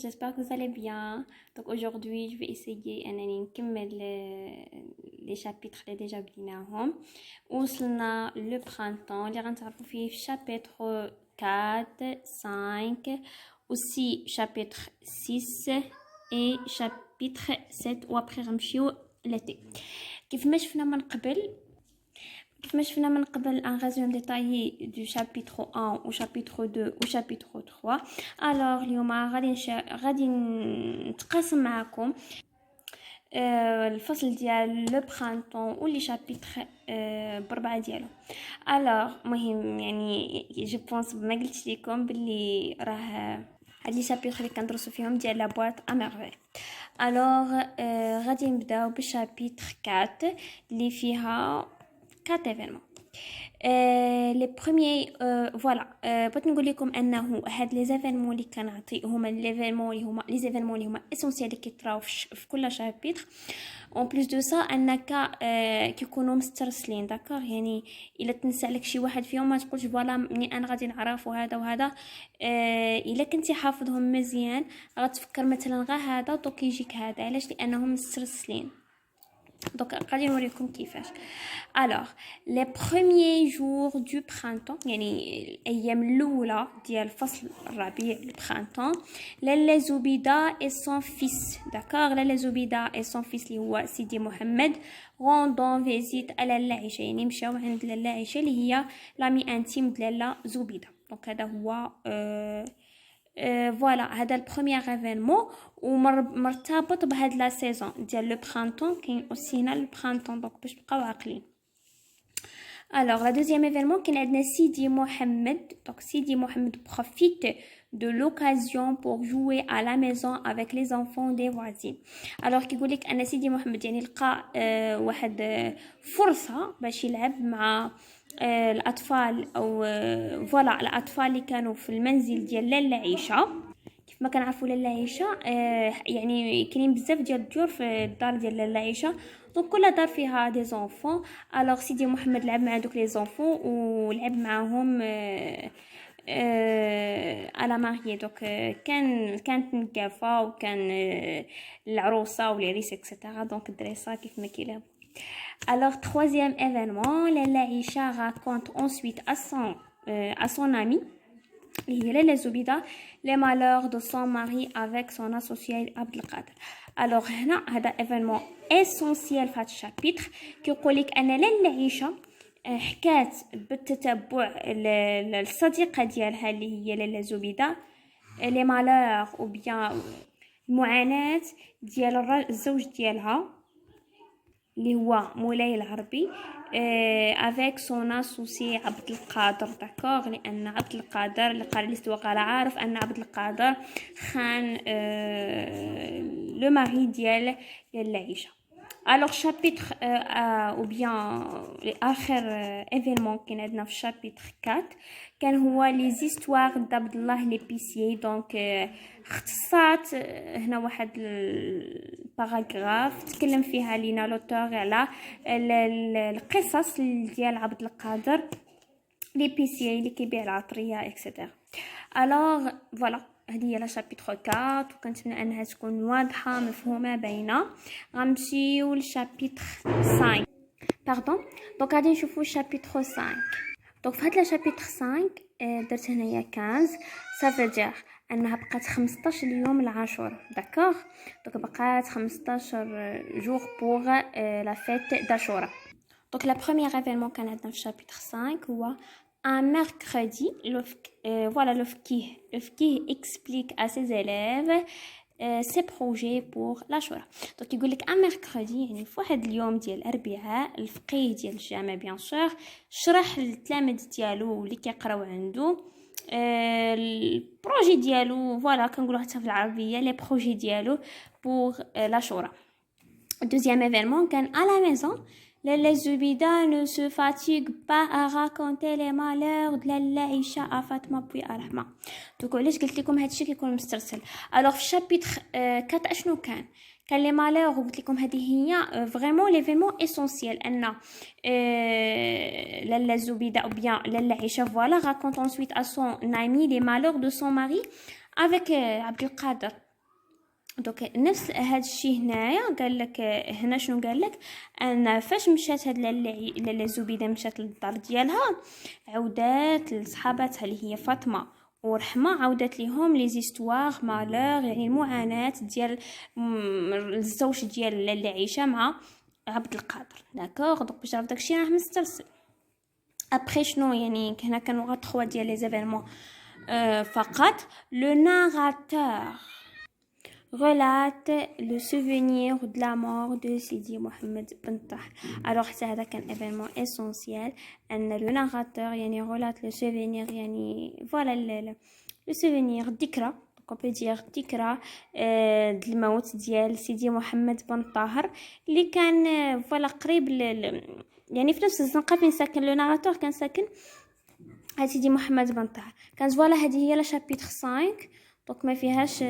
j'espère que vous allez bien. Donc aujourd'hui, je vais essayer les chapitres les déjà بديناهم. وصلنا le printemps اللي غنتعرفوا فيه في chapitre 4, 5, aussi chapitre 6 et chapitre 7 وابخي غنمشيو l'été. كيف ما شفنا من قبل un résumé détaillé du chapitre 1 au chapitre 2 au chapitre 3. alors اليوم غادي نتقاسم معكم الفصل ديال لو برانتون واللي شابيتر بربعه ديالو. alors مهم يعني جو بونس ما قلتش لكم باللي راه هاد لي شابيتر اللي كندرسوا فيهم ديال لا بواط اميرفي. alors غادي نبداو بالشابيتر 4 اللي فيها 4 événements. les premiers voilà بغيت نقول لكم انه هاد لي زيفينمون اللي كنعطي هما لي زيفينمون اللي هما اسونسيال اللي كيطراو في كل شابيتر. اون بليس دو سا انك كيكونوا مسترسلين داكوغ، يعني الا تنسى لك شي واحد فيهم ما تقولش فوالا مني انا غادي نعرف وهذا وهذا. الا كنتي حافظهم مزيان غتفكر مثلا غير هذا دوك يجيك هذا، علاش؟ لانهم مسترسلين. donc غادي نوريكم كيفاش. alors les premiers jours du printemps يعني الايام الاولى ديال الفصل الربيع البرانتون، لاله زبيده et son fils d'accord. لاله زبيده et son fils اللي هو سيدي محمد rendons visite à لاله عائشه، يعني مشاو عند لاله عائشه اللي هي لامي انتيم د لاله زبيده. donc هذا هو فوالا هذا البروميير ايفينمون ومرتبط بهاد لا سيزون ديال لو برانتون. كاين اوسي هنا لو برانتون دونك باش تبقاو عاقلين. alors la deuxième événement كاين عندنا سيدي محمد. donc سيدي محمد profite de l'occasion pour jouer à la maison avec les enfants des voisines. alors كيقول لك ان سيدي محمد يعني لقى واحد فرصه باش يلعب مع الاطفال او فوالا الاطفال اللي كانوا في المنزل ديال لاله عيشه. كيف ما كنعرفوا لاله عيشه يعني كاينين بزاف ديال الديور في الدار ديال لاله عيشه، دونك كل دار فيها دي زونفون. الوغ سيدي محمد لعب مع دوك لي زونفون ولعب معاهم على ماريي. دوك كانت نكافه وكان العروسه والعريس اكسيتيرا، دونك الدريسه كيف ما كيلعبوا. alors troisième événement لاله عيشه raconte ensuite à son ami اللي هي لاله زبيده les malheurs de son mari avec son associé عبدالقادر. alors هنا هذا événement essentiel في هذا الشابيتر. كيقول لك ان لاله عيشه حكات بالتتبع الصديقه ديالها اللي هي لاله زبيده لي مالور او بيان المعاناه ديال الزوج ديالها اللي هو مولاي العربي avec son associé عبد القادر داكوغ. لان عبد القادر اللي قال الاستواء قال عارف ان عبد القادر خان لو ماري ديال العيشه. alors chapitre ou bien اخر événement كاين عندنا في chapitre 4 كان هو لي زيستوار d'Abd Allah l'épicier. donc اختصات هنا واحد الباراغراف تكلم فيها لينا لوتور على القصص ديال عبد القادر ليبيسيي اللي كيبيع العطريه اكسيتيرا. alors voilà هذه هي لا شابيتر 4 وكنتمنى انها تكون واضحه مفهومه باينه. غنمشيو للشابيتر 5 باردون. دونك غادي نشوفوا الشابيتر 5. دونك في هاد لا شابيتر 5 درت هنايا 15 صافي دير انها بقات 15 يوم العاشوراء داكوغ. دونك بقات 15 جور بوغ لا فيت داشوراء. دونك لا بروميير ايفينمون كان عندنا في شابيتر 5 هو un mercredi. voilà le fqih explique à ses élèves ses projets pour l'Ashura. donc يقول لك un mercredi يعني في واحد اليوم ديال الاربعاء الفقيه ديال الجامع بيان سور شرح للتلاميذ ديالو اللي كيقراو عنده البروجي ديالو. فوالا كنقولوا حتى في العربيه لي بروجي ديالو pour l'Ashura. deuxième événement كان à la maison. لاله زبيده ne se fatigue pas à raconter les malheurs de لاله عيشه à فاطمه بوي رحمه. دوك علاش قلت لكم هادشي كيكون مسترسل. alors في الشابيتر 4 اشنو كان لي مالور وقلت لكم هذه هي فريمون ليفينمون اسونسيال ان لاله زبيده او بيان لاله عيشه فوالا raconte ensuite à son ami les malheurs de son mari avec عبد القادر. دوك نفس هذا الشيء هنايا قال لك هنا شنو قال لك ان فاش مشات هاد لاله زبيده مشات للدار ديالها عودات لصحاباتها اللي هي فاطمه ورحمه عودت لهم لي زيستوار مالور يعني المعاناه ديال الزوج ديال لاله عائشه مع عبد القادر داكوغ. دونك باش تعرف داكشي راه مسترسل. ابري شنو يعني هنا كانوا غير 3 ديال لي زيفينمون فقط. لو ناراتور relate le souvenir de la mort de Sidi Mohamed Ben Taher. Alors هذا كان événement essentiel ان le narrateur يعني relate le souvenir يعني voilà le souvenir ذكرى on peut dire ذكرى الموت ديال سيدي محمد بن طاهر اللي كان فوالا قريب يعني في نفس الزنقه فين ساكن لو ناراتور كان ساكن سيدي محمد بن طاهر. كانت فوالا هذه هي لا شابيتر 5 donc ما فيهاش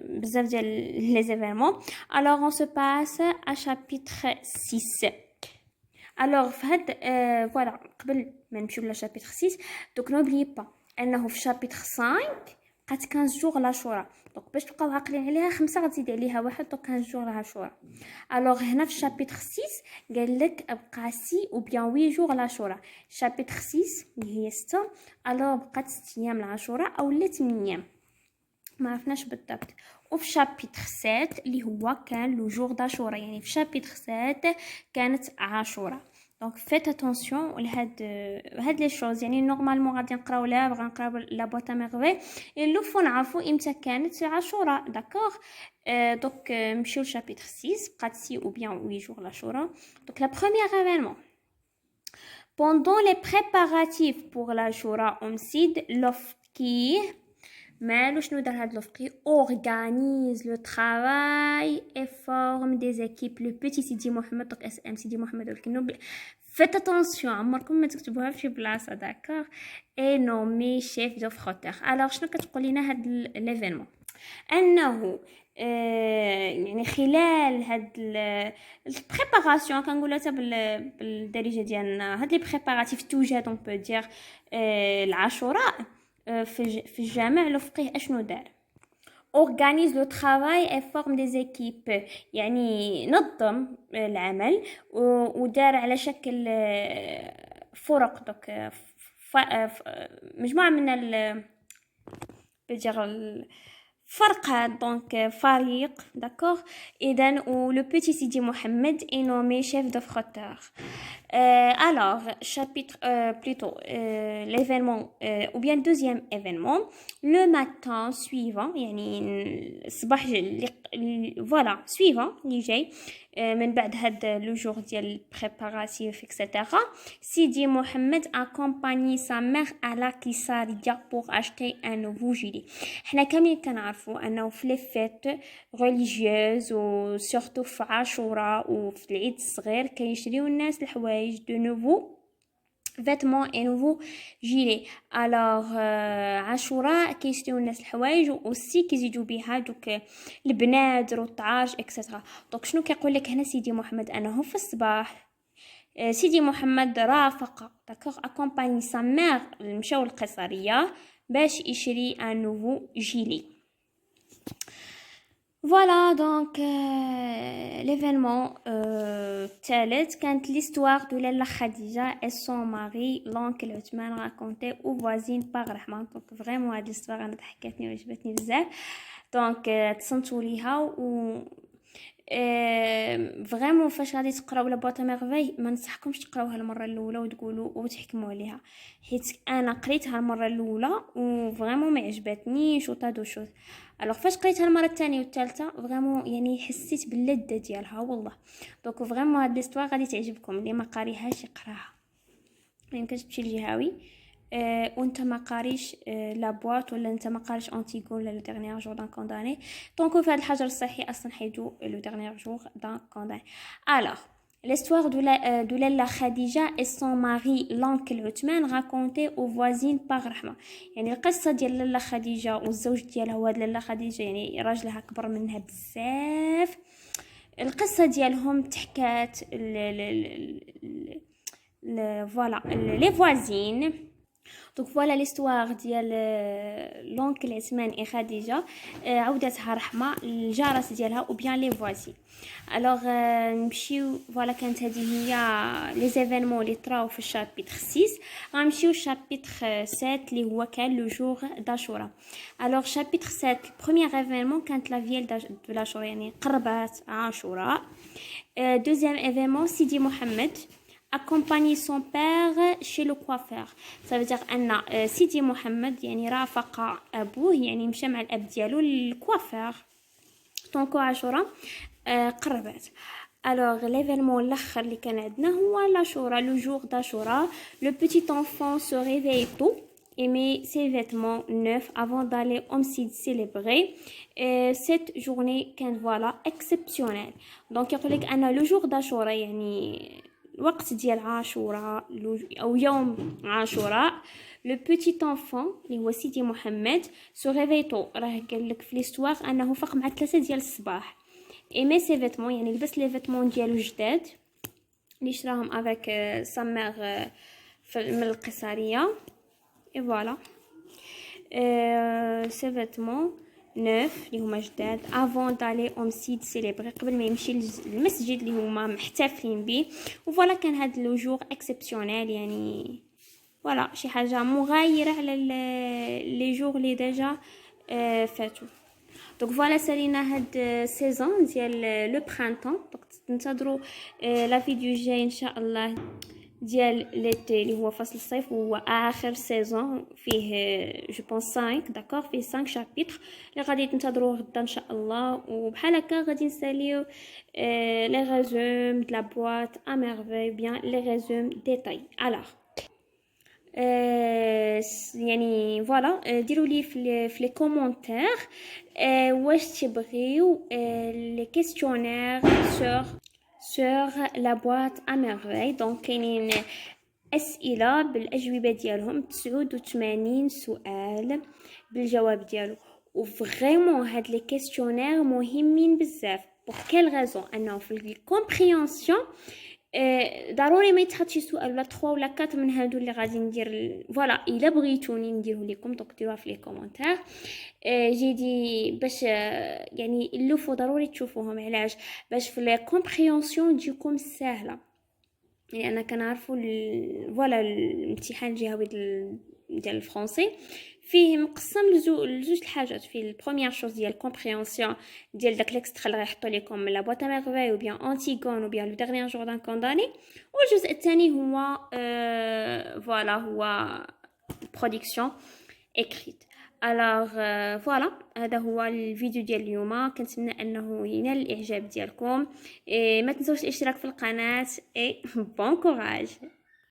بزاف ديال لي زيفينمون. alors on se passe à chapitre 6. alors في هاد فوالا قبل ما نمشيو لا شابيتر 6 donc n'oubliez pas انه في شابيتر 5 بقات 15 جوغ لاشورا. دونك باش تبقاو عاقلين عليها 5 غتزيد عليها واحد دونك 15 جوغ لاشورا. الوغ هنا في شابيتر 6 قال لك بقى سي او بيان 8 جوغ لاشورا. شابيتر 6 اللي هي 6 الوغ بقات 6 ايام لاشورا او لا 8 ايام ما عرفناش بالضبط. وفي شابيتر 7 اللي هو كان لو جور داشورا يعني في شابيتر 7 كانت عاشورا. دونك فيت اتونسيون لهاد لي شوز يعني نورمالمون غادي نقراو لا بوطا ميرفي اللي فو نعرفوا امتى كانت عاشورا داكوغ. دونك نمشيو لشابيتر 6 بقات 6 ou bien 8 jours l'Ashura. Donc la première événement pendant les préparatifs pour l'Ashura Omsid Lofki مالو شنو دار هاد لوفقي organise le travail et forme des équipes le petit Sidi Mohamed donc SM Sidi Mohamed ولكن faites attention عمركم ما تكتبوها في شي بلاصه داكوغ et nommé chef de frotteur. alors شنو كتقول لنا هاد ليفينمون انه يعني خلال هاد البريباراسيون كنقولها حتى بالدارجه ديالنا هاد لي بريباراتيف توجد اون بو دير العاشوراء في الجامع الفقيه اشنو دار organise le travail et forme des équipes يعني نظم العمل ودار على شكل فرق دوك مجموعه من فرقة دونك فريق داكوغ. اذا و لو بيتي سيدي محمد est nommé chef de frotteur. alors chapitre plutôt l'événement ou bien deuxième événement le matin suivant يعني الصباح voilà suivant اللي جاي من بعد هاد لو جور ديال بريباراتيف etc. سيدي محمد accompagne sa mère à la Kisariya pour acheter un nouveau gilet. حنا كاملين كنعرفوا انه في لي فيت ريليجيوز و سورتو في عاشوراء وفي العيد الصغير كيشريو الناس الحوايج دو نوفو vêtements et nouveaux gilets. alors عاشوراء كيشريو الناس الحوايج وسي كيزيدوا بها دوك البنادر والطعاج اكسترا. دونك شنو كيقول لك هنا سيدي محمد انه في الصباح سيدي محمد رافق داكوغ اكومباني سا مير مشاو القيصريه باش يشري ان نوفو جيلي. Voilà donc l'événement الثالث كانت l'histoire de Lalla Khadija et son mari l'oncle Othman raconté aux voisines par Rahman. donc vraiment هاد l'histoire انا ضحكتني وعجبتني بزاف دونك تصنتوا ليها و فريمون فاش غادي تقراو لا بوطا ميرفي ما نصحكمش تقراوها المره الاولى وتقولوا وتحكموا عليها حيت انا قريتها المره الاولى وفريمون ما عجبتنيش وطادو شوز. الوغ فاش قريتها المره الثانيه والثالثه فريمون يعني حسيت باللذه ديالها والله. دونك فريمون هاد ليستوار غادي تعجبكم اللي ما قاريهاش يقراها. يمكن تمشي لجهاوي وانت ما قاريش لا بواط ولا انت ما قاريش انتيغون ولا لو ديرنيير جور دان كونداني دونك في هذا الحجر الصحي اصلا حيدو لو ديرنيير جور دان كونداني. alors l'histoire de Lalla Khadija et son mari l'oncle Othman racontée aux voisines par Rahma. يعني القصه ديال لالا خديجه والزوج ديالها وهاد لالا خديجه يعني راجلها كبر منها بزاف. القصه ديالهم تحكات فوالا لي فوازين دونك فوالا ليستوار ديال لونكل عثمان اي خديجه. عودتها رحمه الجارات ديالها او بيان لي فوازي. الوغ نمشيو فوالا كانت هذه هي لي زيفينمون اللي طراو في الشابيتر 6. غنمشيو الشابيتر 7 اللي هو كان لو جور داشورا. الوغ شابيتر 7 البروميير ايفينمون كانت لا فيل دو لاشورا يعني قربات عاشوراء. دوزيام ايفينمون سيدي محمد accompagner son père chez le coiffeur. Ça veut dire أن سيدي محمد يعني رافق أبوه يعني مشى مع الأب ديالو للكوافير. دونك عاشوراء قربات. Alors l'événement الاخر اللي كان عندنا هو l'Ashura, le jour d'Ashura. Le petit enfant se réveille tôt et met ses vêtements neufs avant d'aller au masjid célébrer. Cette journée كانت voilà exceptionnelle. Donc يقول لك أن le jour d'Ashura يعني الوقت ديال عاشوراء او يوم عاشوراء. لو بوتي انفون اللي هو سيدي محمد سو ريفيتو راه قال لك في ليستوار انه فاق مع 3 ديال الصباح. ايمي سي فيتمون يعني لبس لي فيتمون ديالو جداد اللي شراهم افيك سا مير من القيصريه. اي فوالا سي فيتمون نوف اللي هما جداد افون دالي او مسجد سيليبري قبل ما يمشي للمسجد اللي هما محتفلين به. وفوالا كان هاد لو جور اكسبسيونيل يعني فوالا شي حاجه مغايره على لي جور اللي ديجا فاتو. دونك فوالا سالينا هاد سيزون ديال لو برانتون. دونك تنتظروا لا فيديو الجاي ان شاء الله ديال ليتي اللي هو فصل الصيف وهو اخر سيزون فيه جو بونس 5 داكور فيه 5 شابيتر اللي غادي تنتظروه غدا ان شاء الله. وبحال هكا غادي نساليو لي ريزوم د لا بواط ا ميرفي بيان لي ريزوم ديتاي. الوغ يعني فوالا ديروا لي في لي كومونتير واش تبغيو لي كيستيونير sur la boîte à merveille. donc كاينين اسئله بالاجوبه ديالهم 89 سؤال بالجواب ديالو. وفريمون هاد لي كيستيونير مهمين بزاف بور كيل غازون انه في الكومبريهنسيون ضروري ما يتحط شي سؤال ولا 3 ولا 4 من هادو اللي غادي ندير فوالا الا بغيتوني نديره لكم. دونك ديروها في لي كومونتير جيدي باش يعني اللوفو ضروري تشوفوهم. علاش؟ باش في لي كومبريهنسيون تجيكم سهله يعني انا كنعرفوا فوالا الامتحان الجهوي ديال الفرنسي فيه مقسم لجوج الحاجات. في البروميير شوز ديال الكومبريهنسيون ديال داك ليكسترا اللي غيحطوا لكم من لا بواط ميرفي او بيان انتيغون او بيان لو ديرنيير جور دان كونداني. والجزء الثاني هو فوالا هو برودكسيون اكريت. الوغ فوالا هذا هو الفيديو ديال اليوم. كنتمنى انه ينال الاعجاب ديالكم. ما تنسوش الاشتراك في القناه. اي بون كوراج.